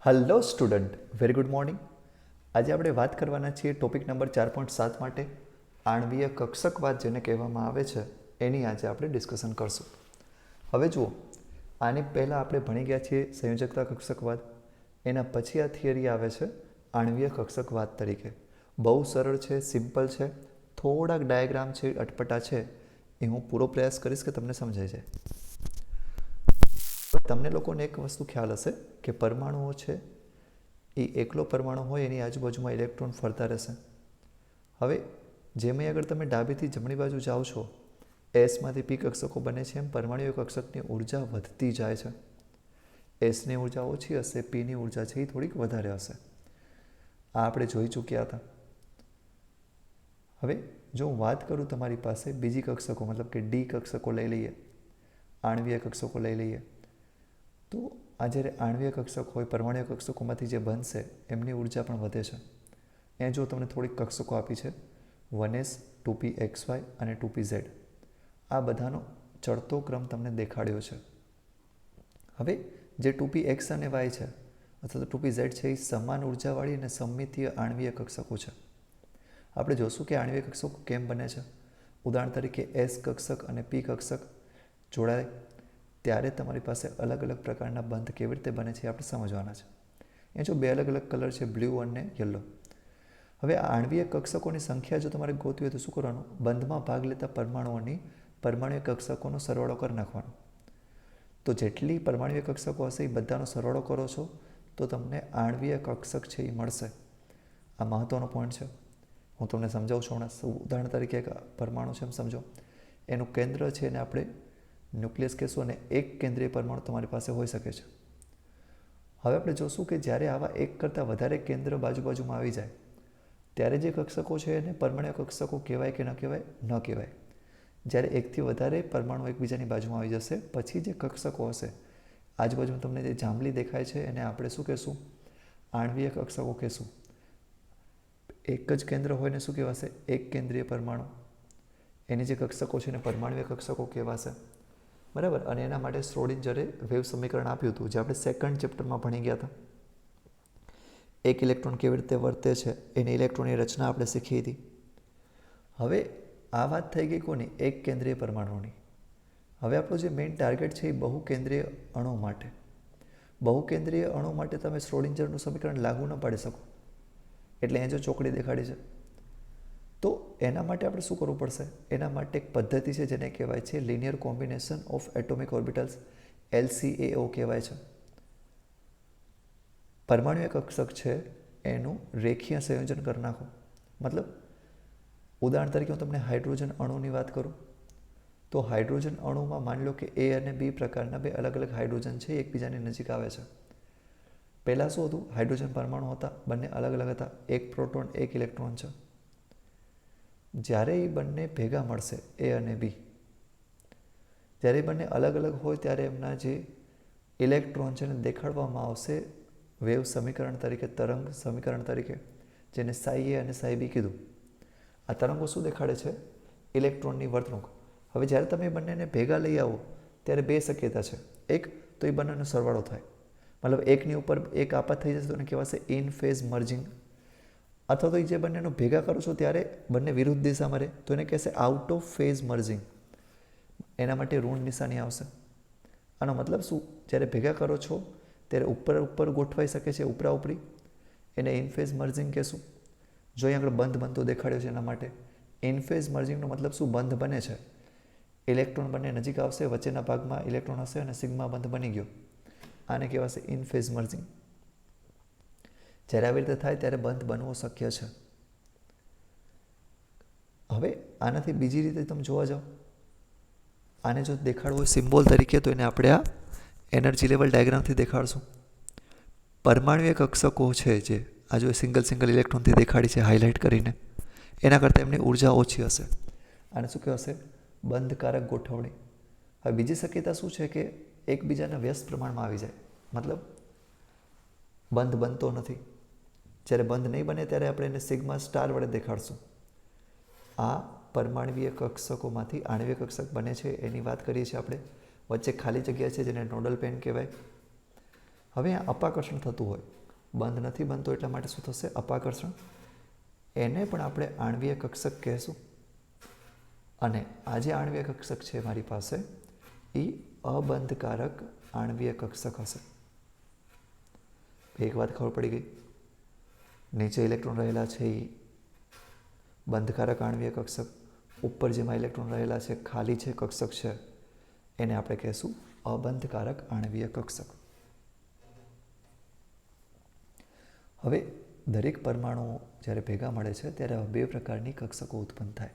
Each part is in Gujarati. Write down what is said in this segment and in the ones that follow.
Hello student, very good morning. આજે આપણે વાત કરવાના છીએ ટોપિક નંબર 4.7 માટે આણ્વીય કક્ષકવાદ જેને કહેવામાં આવે છે એની આજે આપણે ડિસ્કશન કરશું. હવે જુઓ, આની પહેલાં આપણે ભણી ગયા છીએ સંયોજકતા કક્ષકવાદ, એના પછી આ થિયરી આવે છે આણ્વીય કક્ષકવાદ તરીકે. બહુ સરળ છે, સિમ્પલ છે, થોડાક ડાયાગ્રામ છે, અટપટા છે, એ હું પૂરો પ્રયાસ કરીશ કે તમને સમજાઈ જાય. તમને લોકોને એક વસ્તુ ખ્યાલ હશે કે પરમાણુઓ છે એ એકલો પરમાણુ હોય એની આજુબાજુમાં ઇલેક્ટ્રોન ફરતા રહેશે. હવે જેમ આગળ તમે ડાબીથી જમણી બાજુ જાઓ છો, એસમાંથી પી કક્ષકો બને છે, એમ પરમાણુય કક્ષકની ઉર્જા વધતી જાય છે. એસની ઉર્જા ઓછી હશે, પીની ઉર્જા છે એ થોડીક વધારે હશે. આ આપણે જોઈ ચૂક્યા હતા. હવે જો હું વાત કરું તમારી પાસે બીજી કક્ષકો, મતલબ કે ડી કક્ષકો લઈ લઈએ, આણ્વીય કક્ષકો લઈ લઈએ, તો આ જ્યારે આણ્વીય કક્ષક હોય, પરમાણુય કક્ષકોમાંથી જે બનશે એમની ઉર્જા પણ વધે છે. એ જો તમને થોડીક કક્ષકો આપી છે, 1s, 2pxy અને 2pz. આ બધાનો ચડતો ક્રમ તમને દેખાડ્યો છે. હવે જે 2px અને y છે અથવા તો 2pz છે એ સમાન ઉર્જાવાળી અને સમમિતીય આણ્વીય કક્ષકો છે. આપણે જોશું કે આણ્વીય કક્ષકો કેમ બને છે. ઉદાહરણ તરીકે એસ કક્ષક અને પી કક્ષક જોડાય ત્યારે તમારી પાસે અલગ અલગ પ્રકારના બંધ કેવી રીતે બને છે આપણે સમજવાના છે. એ જો બે અલગ અલગ કલર છે, બ્લુ અને યલો. હવે આ આણ્વીય કક્ષકોની સંખ્યા જો તમારે ગોતવી હોય તો શું કરવાનું? બંધમાં ભાગ લેતા પરમાણુઓની પરમાણુય કક્ષકોનો સરવાળો કરી નાખવાનો. તો જેટલી પરમાણુય કક્ષકો હશે એ બધાનો સરવાળો કરો છો તો તમને આણ્વીય કક્ષક છે એ મળશે. આ મહત્ત્વનો પોઈન્ટ છે. હું તમને સમજાવું છું હમણાં. ઉદાહરણ તરીકે એક પરમાણુ છે એમ સમજો, એનું કેન્દ્ર છે એને આપણે ન્યુક્લિયસ કહેશું અને એક કેન્દ્રીય પરમાણુ તમારી પાસે હોઈ શકે છે. હવે આપણે જોશું કે જ્યારે આવા એક કરતાં વધારે કેન્દ્ર બાજુમાં આવી જાય ત્યારે જે કક્ષકો છે એને પરમાણુય કક્ષકો કહેવાય કે ન કહેવાય? ન કહેવાય. જ્યારે એકથી વધારે પરમાણુ એકબીજાની બાજુમાં આવી જશે પછી જે કક્ષકો હશે, આજુબાજુમાં તમને જે જાંબલી દેખાય છે એને આપણે શું કહેશું? આણ્વીય કક્ષકો કહેશું. એક જ કેન્દ્ર હોય ને શું કહેવાશે? એક કેન્દ્રીય પરમાણુ. એની જે કક્ષકો છે એને પરમાણુય કક્ષકો કહેવાશે. બરાબર. અને એના માટે શ્રોડિંજરે વેવ સમીકરણ આપ્યું હતું જે આપણે સેકન્ડ ચેપ્ટરમાં ભણી ગયા હતા. એક ઇલેક્ટ્રોન કેવી રીતે વર્તે છે એની ઇલેક્ટ્રોનની રચના આપણે શીખી હતી. હવે આ વાત થઈ ગઈ કોની? એક કેન્દ્રીય પરમાણુની. હવે આપણો જે મેઇન ટાર્ગેટ છે એ બહુ કેન્દ્રીય અણુ માટે. બહુ કેન્દ્રીય અણુ માટે તમે શ્રોડિંજરનું સમીકરણ લાગુ ન પાડી શકો. એટલે એ જો ચોકડી દેખાડી છે તો એના માટે આપણે શું કરવું પડશે? એના માટે એક પદ્ધતિ છે જેને કહેવાય છે linear combination of atomic orbitals, LCAO કહેવાય છે. પરમાણુય કક્ષક છે એનું રેખીય સંયોજન કરી નાખો. મતલબ ઉદાહરણ તરીકે હું તમને હાઇડ્રોજન અણુની વાત કરું તો હાઇડ્રોજન અણુમાં માની લો કે A અને B પ્રકારના બે અલગ અલગ હાઇડ્રોજન છે એકબીજાની નજીક આવે છે. પહેલાં શું હતું? હાઇડ્રોજન પરમાણુ હતા, બંને અલગ અલગ હતા, એક પ્રોટોન એક ઇલેક્ટ્રોન છે. જ્યારે એ બંને ભેગા મળશે A અને B, જ્યારે એ બંને અલગ અલગ હોય ત્યારે એમના જે ઇલેક્ટ્રોન છે એને દેખાડવામાં આવશે વેવ સમીકરણ તરીકે, તરંગ સમીકરણ તરીકે, જેને સાઈ A અને સાઈ B કીધું. આ તરંગો શું દેખાડે છે? ઇલેક્ટ્રોનની વર્તણૂક. હવે જ્યારે તમે એ બંનેને ભેગા લઈ આવો ત્યારે બે શક્યતા છે. એક તો એ બંનેનો સરવાળો થાય, મતલબ એકની ઉપર એક આપાત થઈ જશે તો એને કહેવાશે ઇન ફેઝ મર્જિંગ. અથવા તો એ જે બંનેનો ભેગા કરો છો ત્યારે બંને વિરુદ્ધ દિશામાં રહે તો એને કહેશે આઉટ ઓફ ફેઝ મર્જિંગ. એના માટે ઋણ નિશાની આવશે. આનો મતલબ શું? જ્યારે ભેગા કરો છો ત્યારે ઉપર ઉપર ગોઠવાઈ શકે છે, ઉપરા ઉપરી, એને ઇન ફેઝ મર્જિંગ કહેશું. જો અહીં આગળ બંધ બનતો દેખાડ્યો છે એના માટે ઇન ફેઝ મર્જિંગનો મતલબ શું? બંધ બને છે, ઇલેક્ટ્રોન બંને નજીક આવશે, વચ્ચેના ભાગમાં ઇલેક્ટ્રોન હશે અને સિગ્મા બંધ બની ગયો. આને કહેવાશે ઇન ફેઝ મર્જિંગ. જ્યારે આવી રીતે થાય ત્યારે બંધ બનવો શક્ય છે. હવે આનાથી બીજી રીતે તમે જોવા જાઓ, આને જો દેખાડવું હોય સિમ્બોલ તરીકે તો એને આપણે આ એનર્જી લેવલ ડાયાગ્રામથી દેખાડશું. પરમાણુય કક્ષકો છે જે આ જો સિંગલ ઇલેક્ટ્રોનથી દેખાડી છે હાઇલાઇટ કરીને, એના કરતાં એમની ઉર્જા ઓછી હશે. આને શું કહેવાશે? બંધકારક ગોઠવણી. હવે બીજી શક્યતા શું છે કે એકબીજાના વ્યસ્ત પ્રમાણમાં આવી જાય, મતલબ બંધ બનતો નથી. જ્યારે બંધ નહીં બને ત્યારે આપણે એને સિગ્મા સ્ટાર વડે દેખાડશું. આ પરમાણવીય કક્ષકોમાંથી આણ્વીય કક્ષક બને છે એની વાત કરીએ છીએ આપણે. વચ્ચે ખાલી જગ્યા છે જેને નોડલ પેન કહેવાય. હવે આ અપાકર્ષણ થતું હોય, બંધ નથી બનતો એટલા માટે શું થશે? અપાકર્ષણ. એને પણ આપણે આણ્વીય કક્ષક કહેશું. અને આ જે આણ્વીય કક્ષક છે મારી પાસે એ અબંધકારક આણ્વીય કક્ષક હશે. એક વાત ખબર પડી ગઈ. નીચે ઇલેક્ટ્રોન રહેલા છે એ બંધકારક આણ્વીય કક્ષક, ઉપર જેમાં ઇલેક્ટ્રોન રહેલા છે ખાલી છે કક્ષક છે એને આપણે કહેશું અબંધકારક આણ્વીય કક્ષક. હવે દરેક પરમાણુઓ જ્યારે ભેગા મળે છે ત્યારે બે પ્રકારની કક્ષકો ઉત્પન્ન થાય.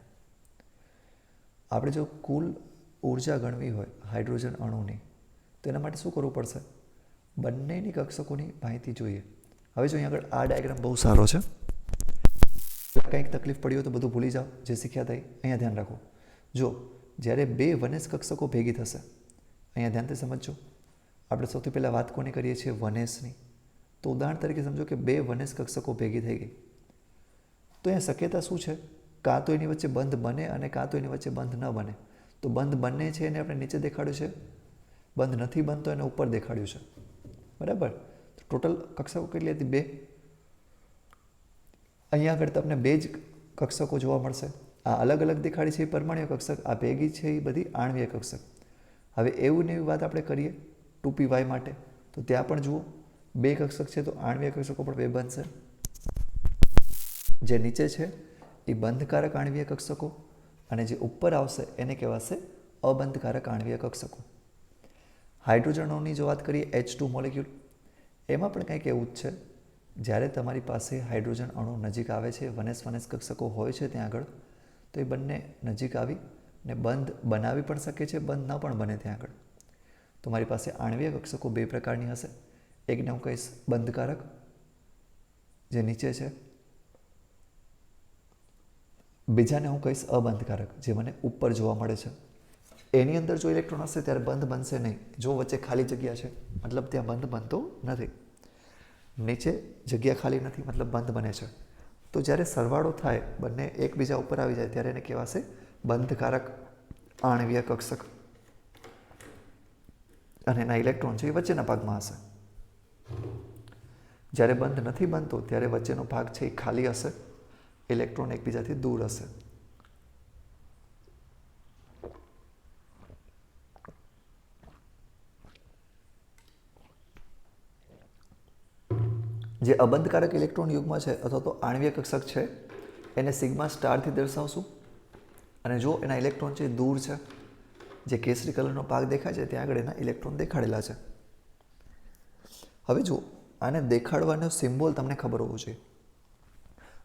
આપણે જો કુલ ઉર્જા ગણવી હોય હાઇડ્રોજન અણુની તો એના માટે શું કરવું પડશે? બંનેની કક્ષકોની માહિતી જોઈએ. હવે જો અહીંયા આગળ આ ડાયાગ્રામ બહુ સારો છે. કંઈક તકલીફ પડી હોય તો બધું ભૂલી જાઓ જે શીખ્યા હતા. અહીંયા ધ્યાન રાખો. જો જ્યારે બે વનેસ કક્ષકો ભેગી થશે, અહીંયા ધ્યાનથી સમજજો. આપણે સૌથી પહેલાં વાત કોની કરીએ છીએ? વનેસની. તો ઉદાહરણ તરીકે સમજો કે બે વનેસ કક્ષકો ભેગી થઈ ગઈ, તો અહીંયા શક્યતા શું છે? કાં તો એની વચ્ચે બંધ બને અને કાં તો એની વચ્ચે બંધ ન બને. તો બંધ બંને છે એને આપણે નીચે દેખાડ્યું છે, બંધ નથી બનતો એને ઉપર દેખાડ્યું છે. બરાબર? ટોટલ કક્ષકો કેટલી હતી? બે. અહીંયા આગળ તમને બે જ કક્ષકો જોવા મળશે. આ અલગ અલગ દેખાડી છે એ પરમાણ્વીય કક્ષક, આ ભેગી છે એ બધી આણ્વીય કક્ષક. હવે એવું ને એવી વાત આપણે કરીએ 2py માટે, તો ત્યાં પણ જુઓ બે કક્ષક છે તો આણ્વીય કક્ષકો પણ બે બનશે. જે નીચે છે એ બંધકારક આણ્વીય કક્ષકો અને જે ઉપર આવશે એને કહેવાશે અબંધકારક આણ્વીય કક્ષકો. હાઇડ્રોજન અણુની જો વાત કરીએ H2 મોલેક્યુલ, એમાં પણ કંઈક એવું જ છે. જ્યારે તમારી પાસે હાઇડ્રોજન અણુ નજીક આવે છે, વનેસ વનેસ કક્ષકો હોય છે ત્યાં આગળ, તો એ બંને નજીક આવી ને બંધ બનાવી પણ શકે છે, બંધ ન પણ બને ત્યાં આગળ. તો મારી પાસે આણ્વીય કક્ષકો બે પ્રકારની હશે. એકને હું કહીશ બંધકારક, જે નીચે છે. બીજાને હું કહીશ અબંધકારક, જે મને ઉપર જોવા મળે છે. એની અંદર જો ઇલેક્ટ્રોન હશે ત્યારે બંધ બનશે નહીં. જો વચ્ચે ખાલી જગ્યા છે મતલબ ત્યાં બંધ બનતો નથી. નીચે જગ્યા ખાલી નથી મતલબ બંધ બને છે. તો જ્યારે સરવાળો થાય, બંને એકબીજા ઉપર આવી જાય ત્યારે એને કહેવાશે બંધકારક આણ્વીય કક્ષક. અને એના ઇલેક્ટ્રોન છે એ વચ્ચેના ભાગમાં હશે. જ્યારે બંધ નથી બનતો ત્યારે વચ્ચેનો ભાગ છે એ ખાલી હશે, ઇલેક્ટ્રોન એકબીજાથી દૂર હશે. જે અબંધકારક ઇલેક્ટ્રોન યુગ્મ છે અથવા તો આણ્વીય કક્ષક છે એને સિગ્મા સ્ટારથી દર્શાવશું. અને જો એના ઇલેક્ટ્રોન છે દૂર છે, જે કેસરી કલરનો ભાગ દેખાય છે ત્યાં આગળ એના ઇલેક્ટ્રોન દેખાડેલા છે. હવે જો આને દેખાડવાનો સિમ્બોલ તમને ખબર હોવો જોઈએ.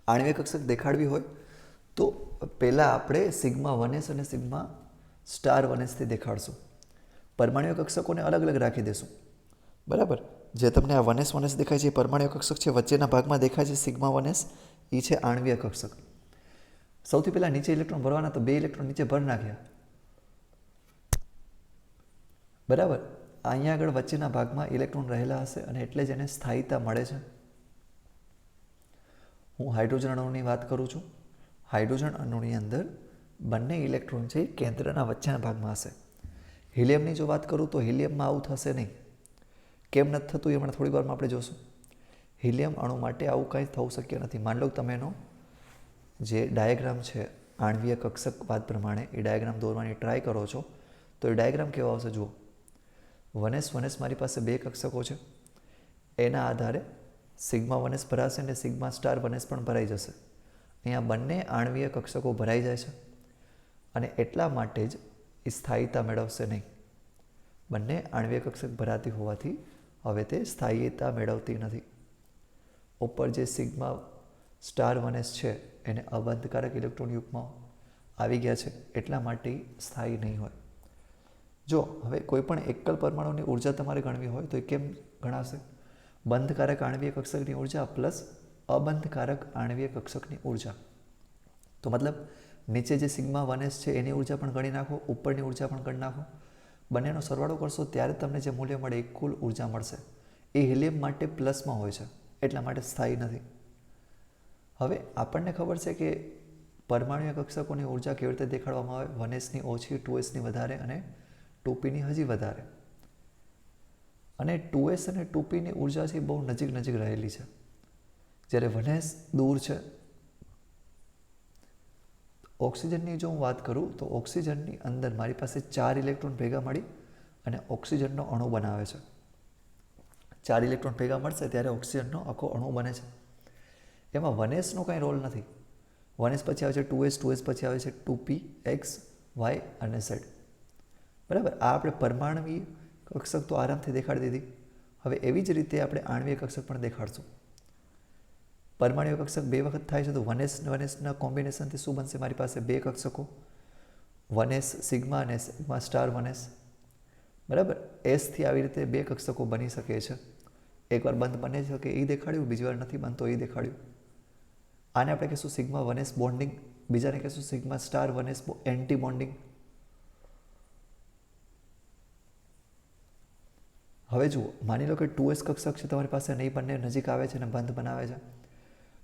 આણ્વીય કક્ષક દેખાડવી હોય તો પહેલાં આપણે સિગ્મા વનેસ અને સિગ્મા સ્ટાર વનેસથી દેખાડશું. પરમાણ્વીય કક્ષકોને અલગ અલગ રાખી દેશું. બરાબર? જે તમને આ વનેસ વનેસ દેખાય છે એ પરમાણ્વીય કક્ષક છે, વચ્ચેના ભાગમાં દેખાય છે સિગ્મા વનેસ, એ છે આણ્વીય કક્ષક. સૌથી પહેલાં નીચે ઇલેક્ટ્રોન ભરવાના, તો બે ઇલેક્ટ્રોન નીચે ભરી નાખ્યા. બરાબર? અહીંયા આગળ વચ્ચેના ભાગમાં ઇલેક્ટ્રોન રહેલા હશે અને એટલે જ એને સ્થાયીતા મળે છે. હું હાઇડ્રોજન અણુની વાત કરું છું. હાઇડ્રોજન અણુની અંદર બંને ઇલેક્ટ્રોન છે એ કેન્દ્રના વચ્ચેના ભાગમાં હશે. હિલિયમની જો વાત કરું તો હિલિયમમાં આવું થશે નહીં. કેમ નથી થતું એ હમણાં થોડી વારમાં આપણે જોશું. હિલિયમ અણુ માટે આવું કાંઈ થવું શક્ય નથી. માની લો તમે એનો જે ડાયાગ્રામ છે આણ્વીય કક્ષક વાત પ્રમાણે એ ડાયાગ્રામ દોરવાની ટ્રાય કરો છો તો એ ડાયાગ્રામ કેવો આવશે જુઓ. વનેસ વનેસ મારી પાસે બે કક્ષકો છે, એના આધારે સિગ્મા વનેસ ભરાશે અને સિગ્મા સ્ટાર વનેસ પણ ભરાઈ જશે. અહીંયા બંને આણ્વીય કક્ષકો ભરાઈ જાય છે અને એટલા માટે જ એ સ્થાયીતા મેળવશે નહીં. બંને આણ્વીય કક્ષક ભરાતી હોવાથી હવે તે સ્થાયીતા મેળવતી નથી. ઉપર જે સિગ્મા સ્ટાર વનેસ છે એને અબંધકારક ઇલેક્ટ્રોન યુગ્મ આવી ગયા છે એટલા માટે સ્થાયી નહીં હોય. જો હવે કોઈ પણ એકલ પરમાણુની ઉર્જા તમારે ગણવી હોય તો એ કેમ ગણાશે? બંધકારક આણ્વીય કક્ષકની ઉર્જા પ્લસ અબંધકારક આણ્વીય કક્ષકની ઉર્જા. તો મતલબ નીચે જે સિગ્મા વનેસ છે એની ઉર્જા પણ ગણી નાખો, ઉપરની ઉર્જા પણ ગણી નાખો. બંનેનો સરવાળો કરશો ત્યારે તમને જે મૂલ્ય મળે એ કુલ ઉર્જા મળશે. એ હિલિયમ માટે પ્લસમાં હોય છે એટલા માટે સ્થાયી નથી. હવે આપણને ખબર છે કે પરમાણ્વીય કક્ષકોની ઉર્જા કેવી રીતે દેખાડવામાં આવે? વનેસની ઓછી, 2sની વધારે અને 2pની હજી વધારે. અને 2s અને 2pની ઉર્જા છે એ બહુ નજીક નજીક રહેલી છે, જ્યારે 1s દૂર છે. ઓક્સિજનની જો હું વાત કરું તો ઓક્સિજનની અંદર મારી પાસે 4 ઇલેક્ટ્રોન ભેગા મળી અને ઓક્સિજનનો અણુ બનાવે છે. 4 ઇલેક્ટ્રોન ભેગા મળશે ત્યારે ઓક્સિજનનો આખો અણુ બને છે. એમાં 1sનો કંઈ રોલ નથી. 1s પછી આવે છે 2s, 2s પછી આવે છે 2p, x, y અને z. બરાબર. આ આપણે પરમાણવીય કક્ષક તો આરામથી દેખાડી દીધી. હવે એવી જ રીતે આપણે આણ્વીય કક્ષક પણ દેખાડશું. પરમાણ્વીય કક્ષક 2 વખત થાય છે તો 1sના કોમ્બિનેશનથી શું બનશે? મારી પાસે 2 કક્ષકો 1s સિગ્મા અને સિગ્મા સ્ટાર 1s. બરાબર. એસથી આવી રીતે 2 કક્ષકો બની શકે છે. એકવાર બંધ બને છે કે એ દેખાડ્યું, બીજી વાર નથી બનતો એ દેખાડ્યું. આને આપણે કહીશું સિગ્મા 1s બોન્ડિંગ, બીજાને કહીશું sigma star 1s anti bonding. હવે જુઓ, માની લો કે 2s કક્ષક છે તમારી પાસે, નહીં બંને નજીક આવે છે અને બંધ બનાવે છે,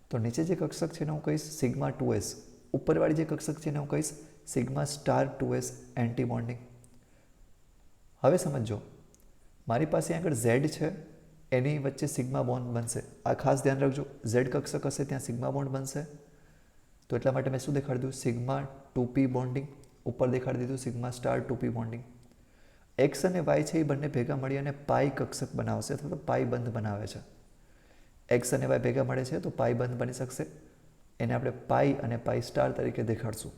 તો નીચે જે કક્ષક છે એને હું કહીશ સિગ્મા 2s. ઉપરવાળી જે કક્ષક છે એને હું કહીશ sigma star 2s anti bonding. હવે સમજો, મારી પાસે આગળ ઝેડ છે, એની વચ્ચે સિગ્મા બોન્ડ બનશે. આ ખાસ ધ્યાન રાખજો, ઝેડ કક્ષક હશે ત્યાં સિગ્મા બોન્ડ બનશે. તો એટલા માટે મેં શું દેખાડી દીધું? Sigma 2p bonding. ઉપર દેખાડી દીધું sigma star 2p bonding. X અને વાય છે એ બંને ભેગા મળી અને પાઈ કક્ષક બનાવશે અથવા તો પાઈ બંધ બનાવે છે. એક્સ અને વાય ભેગા મળે છે તો પાઈ બંધ બની શકશે. એને આપણે પાઈ અને પાઈ સ્ટાર તરીકે દેખાડશું.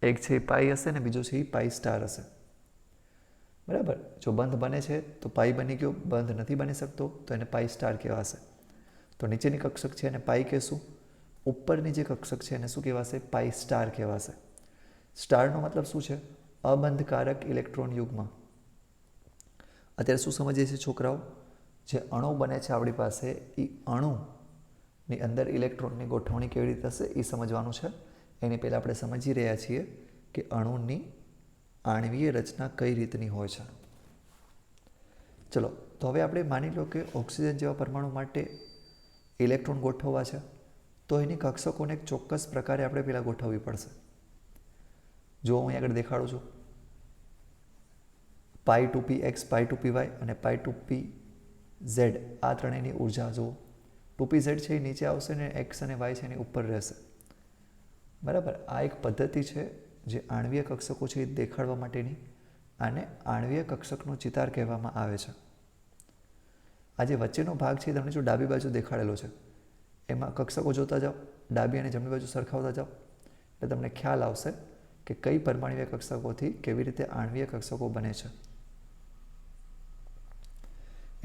એક છે એ પાઈ હશે ને બીજો છે એ પાઈ સ્ટાર હશે. બરાબર. જો બંધ બને છે તો પાઈ બની ગયો, બંધ નથી બની શકતો તો એને પાઈ સ્ટાર કહેવાશે. તો નીચેની કક્ષક છે એને પાઈ કહેશું, ઉપરની જે કક્ષક છે એને શું કહેવાશે? પાઈ સ્ટાર કહેવાશે. સ્ટારનો મતલબ શું છે? અબંધકારક ઇલેક્ટ્રોન યુગ્મ. અત્યારે શું સમજીએ છીએ છોકરાઓ? જે અણુ બને છે આપણી પાસે, એ અણુની અંદર ઇલેક્ટ્રોનની ગોઠવણી કેવી રીતે થશે એ સમજવાનું છે. એની પહેલાં આપણે સમજી રહ્યા છીએ કે અણુની આણ્વીય રચના કઈ રીતની હોય છે. ચલો, તો હવે આપણે માની લો કે ઓક્સિજન જેવા પરમાણુ માટે ઇલેક્ટ્રોન ગોઠવવા છે, તો એની કક્ષકોને એક ચોક્કસ પ્રકારે આપણે પહેલાં ગોઠવવી પડશે. જો હું આગળ દેખાડું છું, પાઈ 2p x, પાઈ 2p y અને પાઈ 2p z, આ ત્રણેયની ઉર્જા જુઓ. 2p z છે એ નીચે આવશે ને x અને y છે એની ઉપર રહેશે. બરાબર. આ એક પદ્ધતિ છે જે આણ્વીય કક્ષકો છે એ દેખાડવા માટેની. આને આણ્વીય કક્ષકનો ચિતાર કહેવામાં આવે છે. આ જે વચ્ચેનો ભાગ છે તમને જો ડાબી બાજુ દેખાડેલો છે, એમાં કક્ષકો જોતા જાઓ, ડાબી અને જમણી બાજુ સરખાવતા જાઓ, એટલે તમને ખ્યાલ આવશે કે કઈ પરમાણ્વીય કક્ષકોથી કેવી રીતે આણ્વીય કક્ષકો બને છે.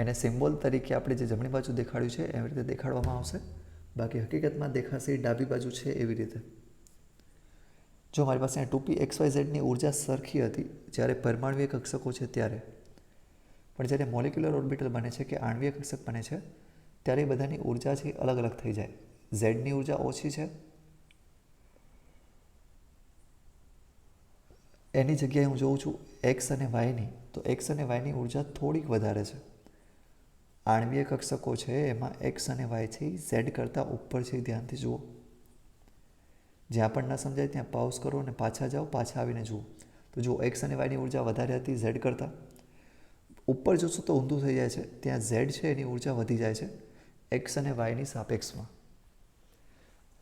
એને સિમ્બોલ તરીકે આપણે જે જમણી બાજુ દેખાડ્યું છે એવી રીતે દેખાડવામાં આવશે. બાકી હકીકતમાં દેખાશે એ ડાબી બાજુ છે એવી રીતે. જો મારી પાસે 2p xyzની ઉર્જા સરખી હતી જ્યારે પરમાણ્વીય કક્ષકો છે ત્યારે, પણ જ્યારે મોલિક્યુલર ઓર્બિટલ બને છે કે આણ્વીય કક્ષક બને છે ત્યારે એ બધાની ઉર્જા છે અલગ અલગ થઈ જાય. ઝેડની ઉર્જા ઓછી છે, એની જગ્યાએ હું જોઉં છું એક્સ અને વાયની, તો એક્સ અને વાયની ઉર્જા થોડીક વધારે છે. આણ્વીય કક્ષકો છે એમાં એક્સ અને વાય છે ઝેડ કરતાં ઉપર છે. ધ્યાનથી જુઓ. જ્યાં પણ ન સમજાય ત્યાં પાઉઝ કરો અને પાછા જાઓ, પાછા આવીને જુઓ. તો જુઓ, એક્સ અને વાયની ઉર્જા વધારે હતી ઝેડ કરતાં. ઉપર જોશો તો ઊંધું થઈ જાય છે, ત્યાં ઝેડ છે એની ઉર્જા વધી જાય છે એક્સ અને વાયની સાપેક્ષમાં.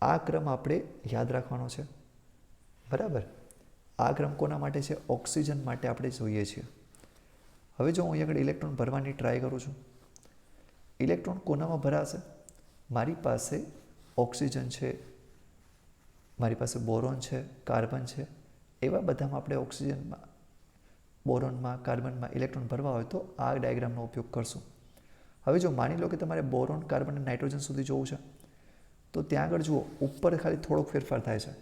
આ ક્રમ આપણે યાદ રાખવાનો છે. બરાબર. આ ક્રમ કોના માટે છે? ઓક્સિજન માટે આપણે જોઈએ છીએ. હવે જો હું અહીં આગળ ઇલેક્ટ્રોન ભરવાની ટ્રાય કરું છું, ઇલેક્ટ્રોન કોનામાં ભરાશે? મારી પાસે ઓક્સિજન છે, મારી પાસે બોરોન છે, કાર્બન છે, એવા બધામાં આપણે ઓક્સિજનમાં, બોરોનમાં, કાર્બનમાં ઇલેક્ટ્રોન ભરવા હોય તો આ ડાયાગ્રામનો ઉપયોગ કરશું. હવે જો માની લો કે તમારે બોરોન, કાર્બન અને નાઇટ્રોજન સુધી જોવું છે, તો ત્યાં આગળ જુઓ, ઉપર ખાલી થોડોક ફેરફાર થાય છે.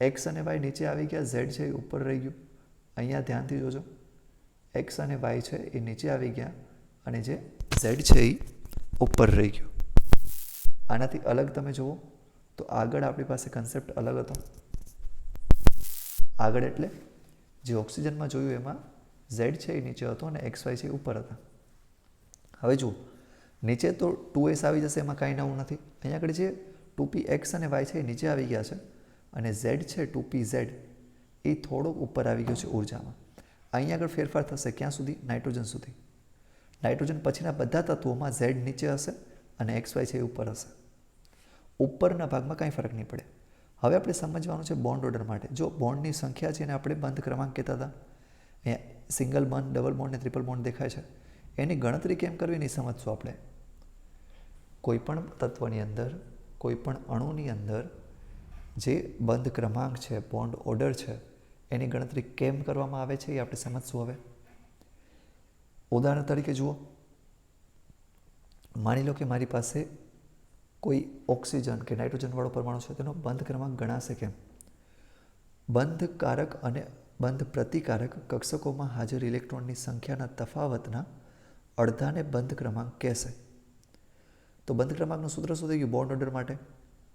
એક્સ અને વાય નીચે આવી ગયા, ઝેડ છે એ ઉપર રહી ગયું. અહીંયા ધ્યાનથી જોજો, એક્સ અને વાય છે એ નીચે આવી ગયા અને જે ઝેડ છે એ ઉપર રહી ગયું. આનાથી અલગ તમે જુઓ તો આગળ આપણી પાસે કન્સેપ્ટ અલગ હતો. આગળ એટલે જે ઓક્સિજનમાં જોયું એમાં ઝેડ છે એ નીચે હતો અને એક્સ વાય છે એ ઉપર હતા. હવે જુઓ, નીચે તો 2s આવી જશે, એમાં કાંઈ નવું નથી. અહીંયા આગળ જે 2p x અને y છે એ નીચે આવી ગયા છે અને z છે 2p z એ થોડોક ઉપર આવી ગયો છે ઉર્જામાં. અહીંયા આગળ ફેરફાર થશે ક્યાં સુધી? નાઇટ્રોજન સુધી. નાઇટ્રોજન પછીના બધા તત્વોમાં Z નીચે હશે અને XY છે એ ઉપર હશે. ઉપરના ભાગમાં કાંઈ ફરક નહીં પડે. હવે આપણે સમજવાનું છે બોન્ડ ઓર્ડર માટે. જો બોન્ડની સંખ્યા છે એને આપણે બંધ ક્રમાંક કહેતા હતા. અહીંયા સિંગલ બોન્ડ, ડબલ બોન્ડ ને ટ્રિપલ બોન્ડ દેખાય છે. એની ગણતરી કેમ કરવી નહીં સમજશું આપણે. કોઈપણ તત્વની અંદર, કોઈપણ અણુની અંદર જે બંધ ક્રમાંક છે, બોન્ડ ઓર્ડર છે, એની ગણતરી કેમ કરવામાં આવે છે એ આપણે સમજશું હવે. ઉદાહરણ તરીકે જુઓ, માની લો કે મારી પાસે કોઈ ઓક્સિજન કે નાઇટ્રોજનવાળો પરમાણુ છે, તેનો બંધ ક્રમાંક ગણાશે કેમ? બંધકારક અને બંધ પ્રતિકારક કક્ષકોમાં હાજર ઇલેક્ટ્રોનની સંખ્યાના તફાવતના અડધાને બંધ ક્રમાંક કહેશે. તો બંધ ક્રમાંકનું સૂત્ર શું થઈ ગયું બોન્ડ ઓર્ડર માટે?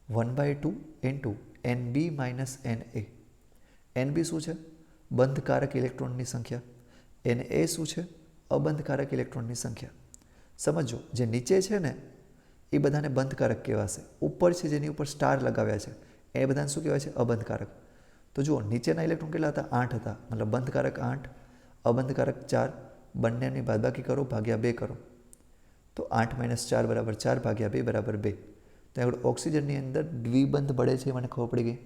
1/2 into NB minus NA. NB શું છે? બંધકારક ઇલેક્ટ્રોનની સંખ્યા. NA શું છે? અબંધકારક ઇલેક્ટ્રોનની સંખ્યા. સમજો, જે નીચે છે ને એ બધાને બંધકારક કહેવાશે. ઉપર છે જેની ઉપર સ્ટાર લગાવ્યા છે એ બધાને શું કહેવાય છે? અબંધકારક. તો જુઓ, નીચેના ઇલેક્ટ્રોન કેટલા હતા? 8 હતા. મતલબ બંધકારક 8, અબંધકારક 4. બંનેની બાદબાકી કરો, ભાગ્યા 2 કરો. તો 8 - 4 બરાબર 4, ભાગ્યા 2 બરાબર 2. તો આગળ ઓક્સિજનની અંદર દ્વિબંધ બને છે, મને ખબર પડી ગઈ.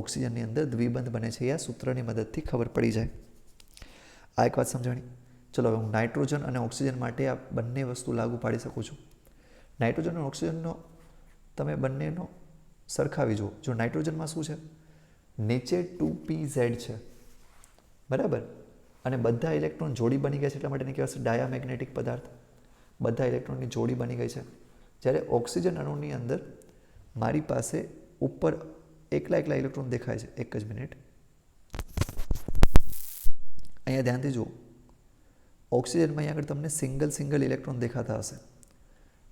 ઓક્સિજનની અંદર દ્વિબંધ બને છે એ આ સૂત્રની મદદથી ખબર પડી જાય. આ એક વાત સમજાણી. ચલો, હવે હું નાઇટ્રોજન અને ઓક્સિજન માટે આ બંને વસ્તુ લાગુ પાડી શકું છું. નાઇટ્રોજન અને ઓક્સિજનનો તમે બંનેનો સરખાવી જુઓ. જો નાઇટ્રોજનમાં શું છે? નીચે 2pZ છે, બરાબર, અને બધા ઇલેક્ટ્રોન જોડી બની ગયા છે એટલા માટે એને કહેવાશે ડાયામેગ્નેટિક પદાર્થ. બધા ઇલેક્ટ્રોનની જોડી બની ગઈ છે. જ્યારે ઓક્સિજન અણુની અંદર મારી પાસે ઉપર એકલા ઇલેક્ટ્રોન દેખાય છે. એક જ મિનિટ, અહીંયા ધ્યાનથી જુઓ. ઓક્સિજનમાં અહીંયા આગળ તમને સિંગલ ઇલેક્ટ્રોન દેખાતા હશે.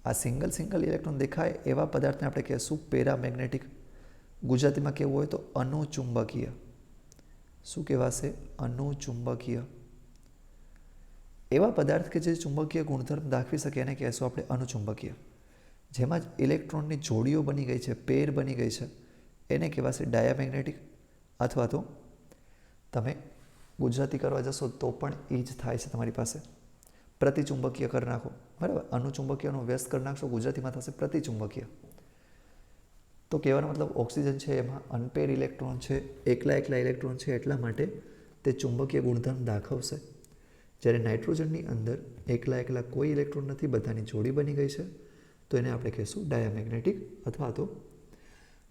આ સિંગલ ઇલેક્ટ્રોન દેખાય એવા પદાર્થને આપણે કહેશું પેરામેગ્નેટિક. ગુજરાતીમાં કહેવું હોય તો અનુચુંબકીય. શું કહેવાશે? અનુચુંબકીય. એવા પદાર્થ કે જે ચુંબકીય ગુણધર્મ દાખવી શકે એને કહેશું આપણે અનુચુંબકીય. જેમાં જ ઇલેક્ટ્રોનની જોડીઓ બની ગઈ છે, પેર બની ગઈ છે, એને કહેવાશે ડાયામેગ્નેટિક. અથવા તો તમે ગુજરાતી કરવા જશો તો પણ એ જ થાય છે તમારી પાસે. પ્રતિચુંબકીય કરી નાખો, બરાબર. અનુચુંબકીયનો વ્યસ્ત કરી નાખશો, ગુજરાતીમાં થશે પ્રતિચુંબકીય. તો કહેવાનો મતલબ ઓક્સિજન છે એમાં અનપેર ઇલેક્ટ્રોન છે, એકલા ઇલેક્ટ્રોન છે, એટલા માટે તે ચુંબકીય ગુણધર્મ દાખવશે. જ્યારે નાઇટ્રોજનની અંદર એકલા કોઈ ઇલેક્ટ્રોન નથી, બધાની જોડી બની ગઈ છે, તો એને આપણે કહીશું ડાયામેગ્નેટિક અથવા તો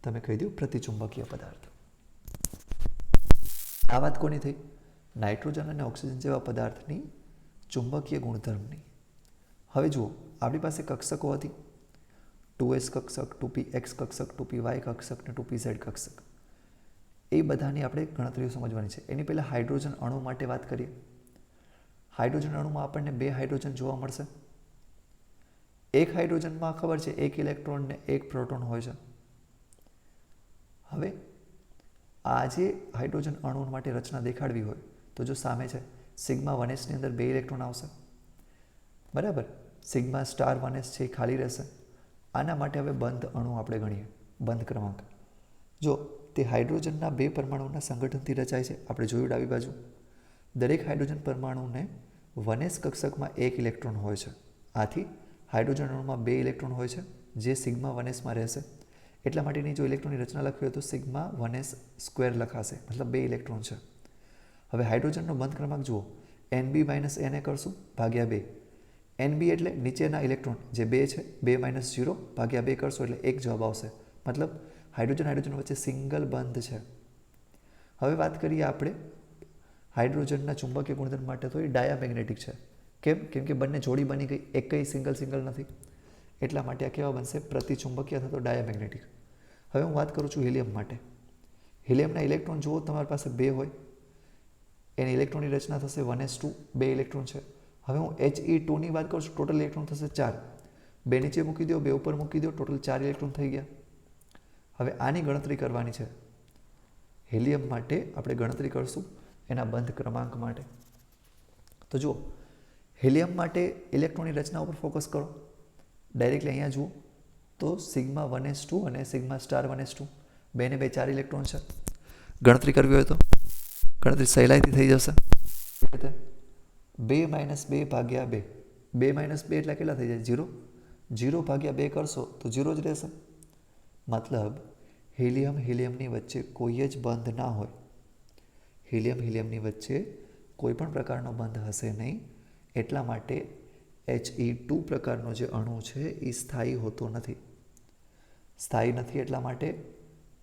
તમે કહી દો પ્રતિચુંબકીય પદાર્થ. આ વાત કોની થઈ? નાઇટ્રોજન અને ઓક્સિજન જેવા પદાર્થની ચુંબકીય ગુણધર્મની. હવે જુઓ, આપણી પાસે કક્ષકો હતી. 2s કક્ષક, 2px કક્ષક, 2py કક્ષક ને 2pz કક્ષક. એ બધાની આપણે ગણતરીઓ સમજવાની છે. એની પહેલાં હાઇડ્રોજન અણુ માટે વાત કરીએ. હાઇડ્રોજન અણુમાં આપણને 2 હાઇડ્રોજન જોવા મળશે. એક હાઇડ્રોજનમાં ખબર છે 1 ઇલેક્ટ્રોન ને 1 પ્રોટોન હોય છે. હવે આ જે હાઇડ્રોજન અણુ માટે રચના દેખાડવી હોય તો જો સામે છે સિગ્મા 1s ની અંદર 2 ઇલેક્ટ્રોન આવશે, બરાબર. સિગ્મા સ્ટાર 1s છે એ ખાલી રહેશે. આના માટે હવે બંધ અણુ આપણે ગણીએ, બંધ ક્રમાંક. જો તે હાઇડ્રોજનના 2 પરમાણુના સંગઠનથી રચાય છે. આપણે જોયું ડાબી બાજુ, દરેક હાઇડ્રોજન પરમાણુને 1s કક્ષકમાં 1 ઇલેક્ટ્રોન હોય છે. આથી હાઇડ્રોજન અણુમાં 2 ઇલેક્ટ્રોન હોય છે જે સિગ્મા 1sમાં રહેશે. એટલા માટેની જો ઇલેક્ટ્રોનની રચના લખવી હોય તો સિગ્મા 1s સ્ક્વેર લખાશે, મતલબ 2 ઇલેક્ટ્રોન છે. હવે હાઇડ્રોજનનો બંધ ક્રમાંક જુઓ, NB - NA કરશું ભાગ્યા 2. NB એટલે નીચેના ઇલેક્ટ્રોન જે 2 છે, 2 - 0 ભાગ્યા 2 કરશો એટલે 1 જવાબ આવશે. મતલબ હાઇડ્રોજન વચ્ચે સિંગલ બંધ છે. હવે વાત કરીએ આપણે હાઇડ્રોજનના ચુંબકીય ગુણધર્મ માટે, તો એ ડાયામેગ્નેટિક છે. કેમ કે બંને જોડી બની ગઈ, એક કઈ સિંગલ નથી. એટલા માટે આ કેવા બનશે? પ્રતિચુંબકીય અથવા તો ડાયામેગ્નેટિક. હવે હું વાત કરું છું હિલિયમ માટે. હિલિયમના ઇલેક્ટ્રોન જુઓ, તમારી પાસે 2 હોય, એની ઇલેક્ટ્રોનની રચના થશે 1s2, 2 ઇલેક્ટ્રોન છે. હવે હું He2 ની વાત કરું છું, ટોટલ ઇલેક્ટ્રોન થશે 4. 2 નીચે મૂકી દો, 2 ઉપર મૂકી દો, ટોટલ 4 ઇલેક્ટ્રોન થઈ ગયા. હવે આની ગણતરી કરવાની છે. હિલિયમ માટે આપણે ગણતરી કરશું એના બંધ ક્રમાંક માટે. તો જુઓ, હિલિયમ માટે ઇલેક્ટ્રોનની રચના ઉપર ફોકસ કરો. ડાયરેક્ટલી અહીંયા જુઓ તો સિગ્મા 1s2 અને સિગ્મા સ્ટાર 1s2, 2 ને 2 4 ઇલેક્ટ્રોન છે. ગણતરી કરવી હોય તો ગણતરી સહેલાઈથી થઈ જશે. 2 - 2 ભાગ્યા 2, 2 - 2 એટલે કેટલા થઈ જાય? 0. 0 ભાગ્યા 2 કરશો તો 0 જ રહેશે. મતલબ હિલિયમની વચ્ચે કોઈ જ બંધ ના હોય. હિલિયમની વચ્ચે કોઈ પણ પ્રકારનો બંધ હશે નહીં. એટલા માટે He2 પ્રકારનો જે અણુ છે એ સ્થાયી હોતો નથી. સ્થાયી નથી એટલા માટે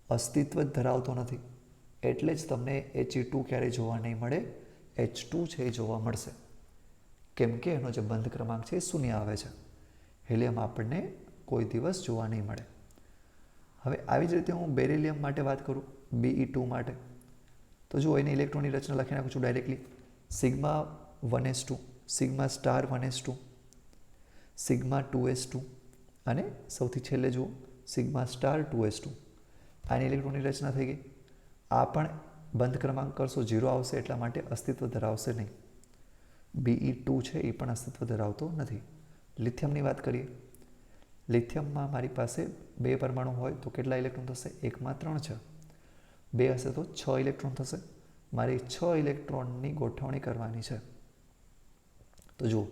અસ્તિત્વ જ ધરાવતો નથી. એટલે જ તમને He2 ક્યારેય જોવા નહીં મળે. H2 છે એ જોવા મળશે, કેમ કે એનો જે બંધ ક્રમાંક છે એ શૂન્ય આવે છે. હિલિયમ આપણને કોઈ દિવસ જોવા નહીં મળે. હવે આવી જ રીતે હું બેરિલિયમ માટે વાત કરું, Be2 માટે, તો જો એની ઇલેક્ટ્રોનની રચના લખી નાખું છું directly. Sigma 1s2, sigma star 1s2, sigma 2s2 અને સૌથી છેલ્લે જુઓ સિગ્મા સ્ટાર 2s2. આની ઇલેક્ટ્રોનની રચના થઈ ગઈ. આ પણ બંધ ક્રમાંક કરશો 0 આવશે, એટલા માટે અસ્તિત્વ ધરાવશે નહીં. Be2 છે એ પણ અસ્તિત્વ ધરાવતો નથી. લિથિયમની વાત કરીએ. લિથિયમમાં મારી પાસે 2 પરમાણુ હોય તો કેટલા ઇલેક્ટ્રોન થશે? 1 માં 3 છે. 2 હશે તો 6 ઇલેક્ટ્રોન થશે. મારે 6 ઇલેક્ટ્રોનની ગોઠવણી કરવાની છે. તો જુઓ,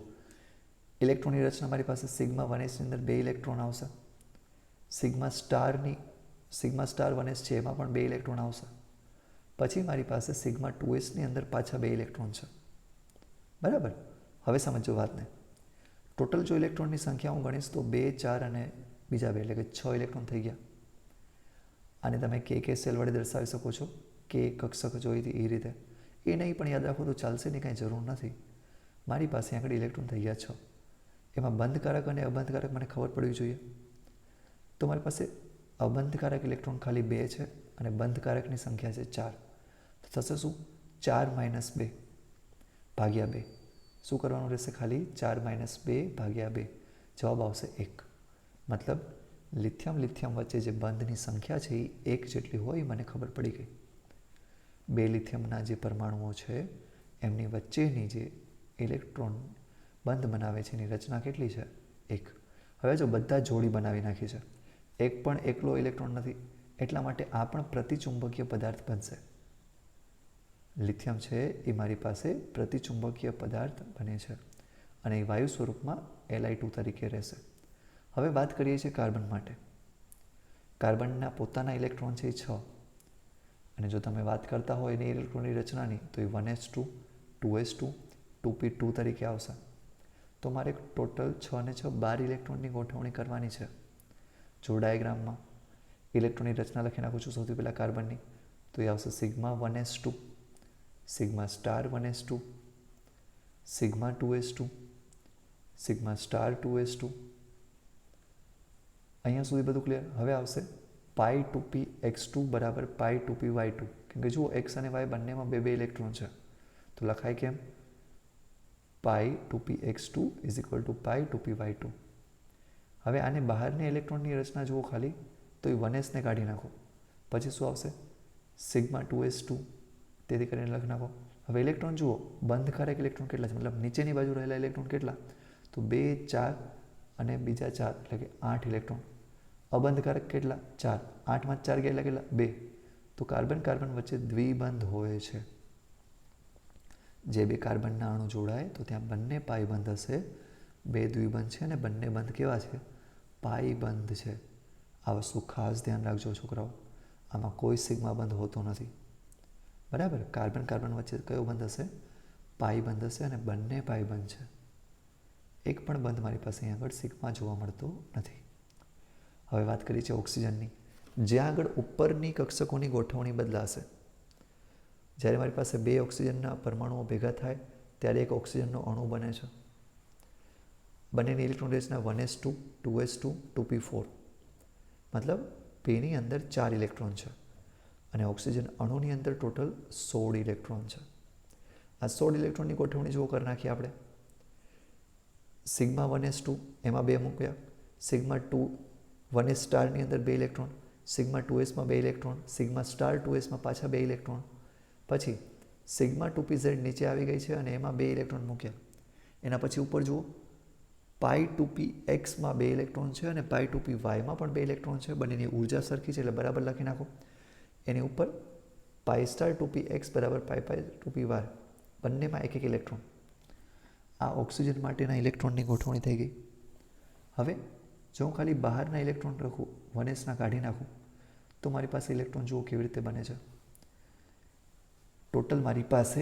ઇલેક્ટ્રોનની રચના મારી પાસે સિગ્મા 1sની અંદર 2 ઇલેક્ટ્રોન આવશે. સિગ્મા સ્ટાર 1s છે એમાં પણ 2 ઇલેક્ટ્રોન આવશે. પછી મારી પાસે સિગ્મા 2sની અંદર પાછા 2 ઇલેક્ટ્રોન છે. બરાબર. હવે સમજો વાતને. ટોટલ જો ઇલેક્ટ્રોનની સંખ્યા હું ગણીશ તો 2, 4 અને બીજા 2 એટલે કે 6 ઇલેક્ટ્રોન થઈ ગયા. આને તમે કે સેલ વડે દર્શાવી શકો છો, કે કક્ષક જોઈ હતી એ રીતે. એ નહીં પણ યાદ રાખો તો ચાલશે, નહીં, કાંઈ જરૂર નથી. મારી પાસે આગળ ઇલેક્ટ્રોન થઈ ગયા 6. એમાં બંધકારક અને અબંધકારક મને ખબર પડવી જોઈએ. તો મારી પાસે અબંધકારક ઇલેક્ટ્રોન ખાલી 2 છે અને બંધકારકની સંખ્યા છે 4. તો થશે શું? 4 - 2 ભાગ્યા 2. શું કરવાનું રહેશે? ખાલી 4 - 2 ભાગ્યા 2. જવાબ આવશે 1. મતલબ લિથિયમ વચ્ચે જે બંધની સંખ્યા છે એ 1 જેટલી હોય એ મને ખબર પડી ગઈ. 2 લિથિયમના જે પરમાણુઓ છે એમની વચ્ચેની જે ઇલેક્ટ્રોન બંધ બનાવે છે એની રચના કેટલી છે? 1. હવે જો બધા જોડી બનાવી નાખી છે, એક પણ એકલો ઇલેક્ટ્રોન નથી, એટલા માટે આ પણ પ્રતિચુંબકીય પદાર્થ બનશે. લિથિયમ છે એ મારી પાસે પ્રતિચુંબકીય પદાર્થ બને છે અને એ વાયુ સ્વરૂપમાં Li2 તરીકે રહેશે. હવે વાત કરીએ છીએ કાર્બન માટે. કાર્બનના પોતાના ઇલેક્ટ્રોન છે એ 6. અને જો તમે વાત કરતા હોય એની ઇલેક્ટ્રોનની રચનાની તો એ 1s2, 2s2, 2p2 તરીકે આવશે. તો મારે ટોટલ 6 ને 6 12 ઇલેક્ટ્રોનની ગોઠવણી કરવાની છે. જો ડાયાગ્રામમાં ઇલેક્ટ્રોનની રચના લખી નાખું છું સૌથી પહેલાં કાર્બનની, તો એ આવશે sigma 1s2, sigma star 1s2, sigma 2s2, sigma star 2s2. અહીંયા સુધી બધું ક્લિયર. હવે આવશે પાઈ 2px2 બરાબર પાઈ 2py2. કેમ કે જુઓ x અને y બંનેમાં 2 ઇલેક્ટ્રોન છે, તો લખાય કેમ? Pi 2px2 is equal to pi 2py2. હવે આને બહારની ઇલેક્ટ્રોનની રચના જુઓ ખાલી, તો એ 1s ને કાઢી નાખો. પછી શું આવશે? Sigma 2s2. તેથી કરીને લખી નાખો. હવે ઇલેક્ટ્રોન જુઓ, બંધકારક ઇલેક્ટ્રોન કેટલા છે, મતલબ નીચેની બાજુ રહેલા ઇલેક્ટ્રોન કેટલા? તો 2, 4 અને બીજા 4 એટલે કે 8 ઇલેક્ટ્રોન. અબંધકારક કેટલા? 4. 8 માં 4 ગયા એટલે કેટલા? 2. તો કાર્બન વચ્ચે દ્વિબંધ હોય છે. જે 2 કાર્બનના અણુ જોડાય તો ત્યાં બંને પાઈ બંધ હશે. 2 દ્વિબંધ છે અને બંને બંધ કેવા છે? પાઈ બંધ છે. આ વસ્તુ ખાસ ધ્યાન રાખજો છોકરાઓ. આમાં કોઈ સિગ્મા બંધ હોતો નથી. બરાબર. કાર્બન વચ્ચે કયો બંધ હશે? પાઈ બંધ હશે અને બંને પાઈ બંધ છે. એક પણ બંધ મારી પાસે અહીં આગળ સિગ્મા જોવા મળતો નથી. હવે વાત કરીએ છીએ ઓક્સિજનની. જ્યાં આગળ ઉપરની કક્ષકોની ગોઠવણી બદલાશે. જ્યારે મારી પાસે 2 ઓક્સિજનના પરમાણુઓ ભેગા થાય ત્યારે એક ઓક્સિજનનો અણુ બને છે. બંનેની ઇલેક્ટ્રોન રચના 1s2, 2s2, 2p4. મતલબ પેની અંદર 4 ઇલેક્ટ્રોન છે અને ઓક્સિજન અણુની અંદર ટોટલ 16 ઇલેક્ટ્રોન છે. આ 16 ઇલેક્ટ્રોનની ગોઠવણી જો કરી નાખીએ આપણે. સિગ્મા 1s2 એમાં 2 મૂક્યા, સિગ્મા 1s સ્ટારની અંદર 2 ઇલેક્ટ્રોન, સિગ્મા 2sમાં 2 ઇલેક્ટ્રોન, સિગ્મા સ્ટાર 2sમાં પાછા 2 ઇલેક્ટ્રોન. પછી સિગ્મા 2pz નીચે આવી ગઈ છે અને એમાં 2 ઇલેક્ટ્રોન મૂક્યા. એના પછી ઉપર જુઓ, પાઈ 2pxમાં 2 ઇલેક્ટ્રોન છે અને પાઈ 2pyમાં પણ 2 ઇલેક્ટ્રોન છે. બંનેની ઉર્જા સરખી છે એટલે બરાબર લખી નાખો. એની ઉપર પાઈ સ્ટાર 2px બરાબર પાઈ 2py, બંનેમાં 1 ઇલેક્ટ્રોન. આ ઓક્સિજન માટેના ઇલેક્ટ્રોનની ગોઠવણી થઈ ગઈ. હવે જો હું ખાલી બહારના ઇલેક્ટ્રોન રાખું, 1sના કાઢી નાખું, તો મારી પાસે ઇલેક્ટ્રોન જુઓ કેવી રીતે બને છે. ટોટલ મારી પાસે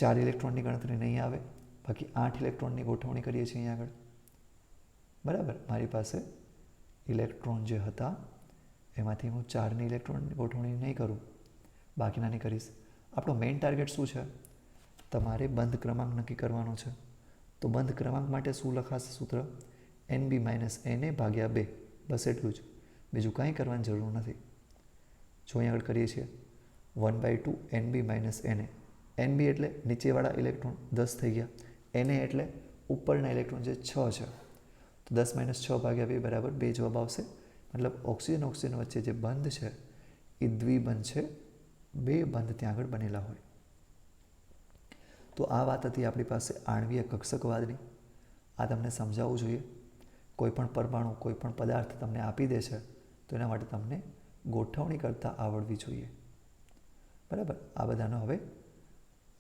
4 ઇલેક્ટ્રોનની ગણતરી નહીં આવે, બાકી 8 ઇલેક્ટ્રોનની ગોઠવણી કરીએ છીએ અહીંયા આગળ. બરાબર, મારી પાસે ઇલેક્ટ્રોન જે હતા એમાંથી હું 4ની ઇલેક્ટ્રોનની ગોઠવણી નહીં કરું, બાકીનાની કરીશ. આપણો મેઇન ટાર્ગેટ શું છે? તમારે બંધ ક્રમાંક નક્કી કરવાનો છે. તો બંધ ક્રમાંક માટે શું લખાશે સૂત્ર? NB - Na ભાગ્યા 2. બસ એટલું જ, બીજું કાંઈ કરવાની જરૂર નથી. જો અહીં આગળ કરીએ છીએ 1/2 NB - Na. NB એટલે નીચેવાળા ઇલેક્ટ્રોન 10 થઈ ગયા, Na એટલે ઉપરના ઇલેક્ટ્રોન જે 6 છે. તો 10 - 6 ભાગ્યા 2 બરાબર 2 જવાબ આવશે. મતલબ ઓક્સિજન વચ્ચે જે બંધ છે એ દ્વિબંધ છે, 2 બંધ ત્યાં આગળ બનેલા હોય. તો આ વાત હતી આપણી પાસે આણ્વીય કક્ષકવાદની. આ તમને સમજાવવું જોઈએ. કોઈ પણ પરમાણુ, કોઈ પણ પદાર્થ તમને આપી દે છે તો એના માટે તમને ગોઠવણી કરતાં આવડવી જોઈએ. બરાબર, આ બધાનો હવે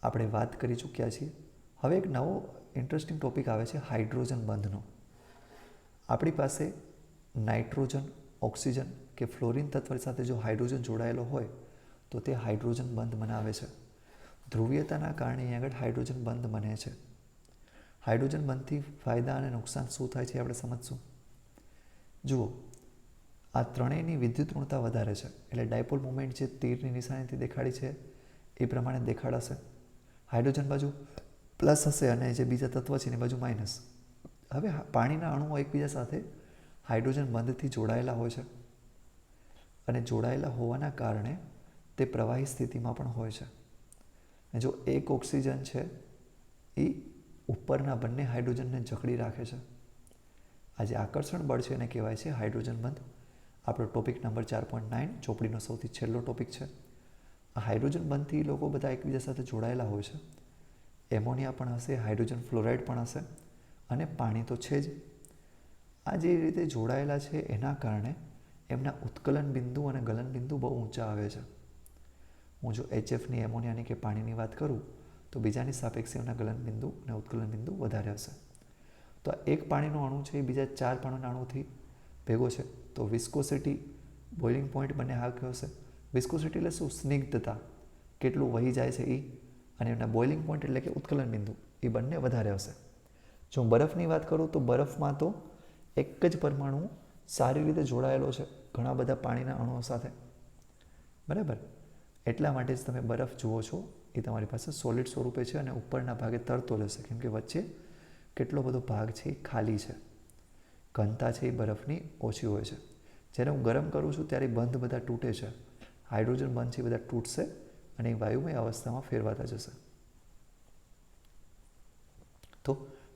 આપણે વાત કરી ચૂક્યા છીએ. હવે એક નવો ઇન્ટરેસ્ટિંગ ટોપિક આવે છે હાઇડ્રોજન બંધનો. આપણી પાસે નાઇટ્રોજન, ઓક્સિજન કે ફ્લોરિન તત્વ સાથે જો હાઇડ્રોજન જોડાયેલો હોય તો તે હાઇડ્રોજન બંધ બનાવે છે. ધ્રુવીયતાના કારણે અહીં આગળ હાઇડ્રોજન બંધ બને છે. હાઇડ્રોજન બંધથી ફાયદા અને નુકસાન શું થાય છે આપણે સમજશું. જુઓ, આ ત્રણેયની વિદ્યુત ઋણતા વધારે છે, એટલે ડાયપોલ મુવમેન્ટ જે તીરની નિશાનીથી દેખાડી છે એ પ્રમાણે દેખાડાશે. હાઇડ્રોજન બાજુ પ્લસ હશે અને જે બીજા તત્વ છે એની બાજુ માઇનસ. હવે પાણીના અણુઓ એકબીજા સાથે હાઇડ્રોજન બંધથી જોડાયેલા હોય છે અને જોડાયેલા હોવાના કારણે તે પ્રવાહી સ્થિતિમાં પણ હોય છે. અને જો એક ઓક્સિજન છે એ ઉપરના બંને હાઇડ્રોજનને જકડી રાખે છે. આ જે આકર્ષણ બળ છે એને કહેવાય છે હાઇડ્રોજન બંધ. આપણો ટોપિક નંબર 4.9 ચોપડીનો સૌથી છેલ્લો ટોપિક છે. આ હાઇડ્રોજન બંધથી લોકો બધા એકબીજા સાથે જોડાયેલા હોય છે. એમોનિયા પણ હશે, હાઇડ્રોજન ફ્લોરાઇડ પણ હશે અને પાણી તો છે જ. આ જે રીતે જોડાયેલા છે એના કારણે એમના ઉત્કલન બિંદુ અને ગલન બિંદુ બહુ ઊંચા આવે છે. હું જો HFની, એમોનિયાની કે પાણીની વાત કરું તો બીજાની સાપેક્ષે એમના ગલન બિંદુ અને ઉત્કલન બિંદુ વધારે હશે. તો આ એક પાણીનો અણુ છે એ બીજા 4 પાણીના અણુથી ભેગો છે તો વિસ્કોસિટી, બોઇલિંગ પોઈન્ટ બંને હાલક્યો હશે. વિસ્કોસિટી એટલે શું? સ્નિગ્ધતા, કેટલું વહી જાય છે એ, અને એમના બોઇલિંગ પોઈન્ટ એટલે કે ઉત્કલન બિંદુ એ બંને વધારે હશે. જો હું બરફની વાત કરું તો બરફમાં તો એક જ પરમાણુ સારી રીતે જોડાયેલો છે ઘણા બધા પાણીના અણુઓ સાથે. બરાબર, એટલા માટે જ તમે બરફ જુઓ છો એ તમારી પાસે સોલિડ સ્વરૂપે છે અને ઉપરના ભાગે તરતો રહેશે, કેમ કે વચ્ચે કેટલો બધો ભાગ છે એ ખાલી છે. ઘનતા છે એ બરફની ઓછી હોય છે. જ્યારે હું ગરમ કરું છું ત્યારે બંધ બધા તૂટે છે. હાઇડ્રોજન બંધ છે એ બધા તૂટશે અને એ વાયુમય અવસ્થામાં ફેરવાતા જશે. તો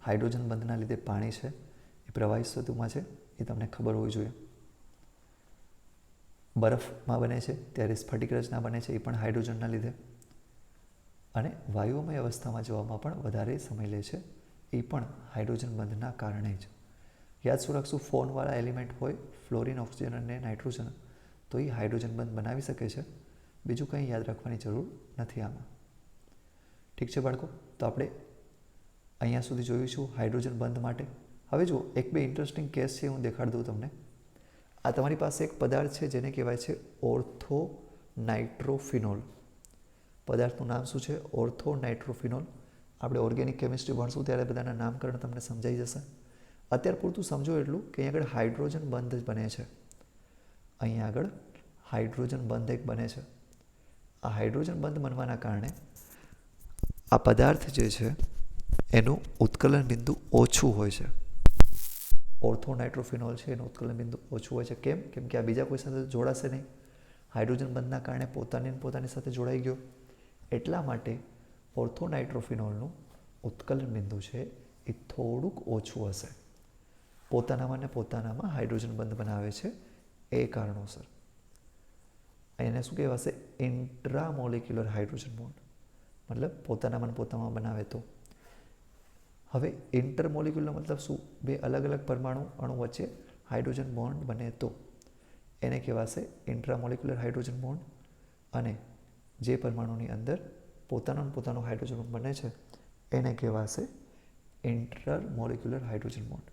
હાઇડ્રોજન બંધના લીધે પાણી છે એ પ્રવાહી સ્વરૂપમાં છે એ તમને ખબર હોવી જોઈએ. બરફમાં બને છે ત્યારે સ્ફટિક રચના બને છે એ પણ હાઇડ્રોજનના લીધે, અને વાયુમય અવસ્થામાં જવામાં પણ વધારે સમય લે છે એ પણ હાઇડ્રોજન બંધના કારણે જ. યાદ શું રાખશું, ફોનવાળા એલિમેન્ટ હોય ફ્લોરિન, ઓક્સિજન અને નાઇટ્રોજન, તો એ હાઇડ્રોજન બંધ બનાવી શકે છે. બીજું કંઈ યાદ રાખવાની જરૂર નથી આમાં. ઠીક છે બાળકો, તો આપણે અહીંયા સુધી જોઈશું હાઇડ્રોજન બંધ માટે. હવે જુઓ, એક બે ઇન્ટરેસ્ટિંગ કેસ છે હું દેખાડી દઉં તમને. આ તમારી પાસે એક પદાર્થ છે જેને કહેવાય છે ઓર્થો નાઇટ્રોફિનોલ. પદાર્થનું નામ શું છે? Ortho nitrophenol. આપણે ઓર્ગેનિક કેમિસ્ટ્રી ભણશું ત્યારે બધાના નામકરણ તમને સમજાઈ જશે. અત્યાર પૂરતું સમજો એટલું કે અહીં આગળ હાઇડ્રોજન બંધ જ બને છે. અહીં આગળ હાઇડ્રોજન બંધ એક બને છે. આ હાઇડ્રોજન બંધ બનવાના કારણે આ પદાર્થ જે છે એનું ઉત્કલન બિંદુ ઓછું હોય છે. ઓર્થો નાઇટ્રોફિનોલ છે એનું ઉત્કલન બિંદુ ઓછું હોય છે. કેમ? કેમ કે આ બીજા કોઈ સાથે જોડાશે નહીં. હાઇડ્રોજન બંધના કારણે પોતાની સાથે જોડાઈ ગયો. એટલા માટે ઓર્થો નાઇટ્રોફિનોલનું ઉત્કલન બિંદુ છે એ થોડુંક ઓછું હશે. પોતાનામાં હાઇડ્રોજન બંધ બનાવે છે એ કારણોસર. એને શું કહેવાશે? ઇન્ટ્રામોલિક્યુલર હાઇડ્રોજન બોન્ડ. મતલબ પોતાનામાં બનાવે તો. હવે ઇન્ટરમોલિક્યુલર મતલબ શું? બે અલગ અલગ પરમાણુ અણુ વચ્ચે હાઇડ્રોજન બોન્ડ બને તો એને કહેવાશે ઇન્ટ્રામોલિક્યુલર હાઇડ્રોજન બોન્ડ. અને જે પરમાણુની અંદર પોતાનો હાઇડ્રોજન બને છે એને કહેવાશે ઇન્ટરમોલિક્યુલર હાઇડ્રોજન બોન્ડ.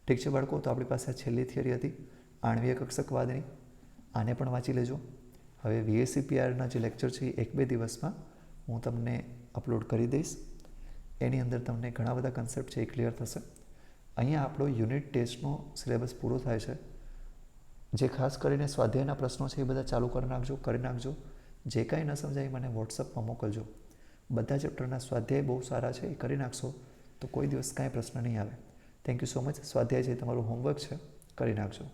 ઠીક છે બાળકો, તો આપણી પાસે આ છેલ્લી થિયરી હતી આણ્વીય કક્ષકવાદની. આને પણ વાંચી લેજો. હવે VSCPRના જે લેક્ચર છે એ 1-2 દિવસમાં હું તમને અપલોડ કરી દઈશ. એની અંદર તમને ઘણા બધા કન્સેપ્ટ છે એ ક્લિયર થશે. અહીંયા આપણો યુનિટ ટેસ્ટનો સિલેબસ પૂરો થાય છે. જે ખાસ કરીને સ્વાધ્યાયના પ્રશ્નો છે એ બધા ચાલુ કરી નાખજો. જે કાંઈ ન સમજાય મને વોટ્સઅપમાં મોકલજો. બધા ચેપ્ટરના સ્વાધ્યાય બહુ સારા છે, એ કરી નાખશો તો કોઈ દિવસ કાંઈ પ્રશ્ન નહીં આવે. Thank you so much. સ્વાધ્યાય છે તમારું હોમવર્ક છે, કરી નાખજો.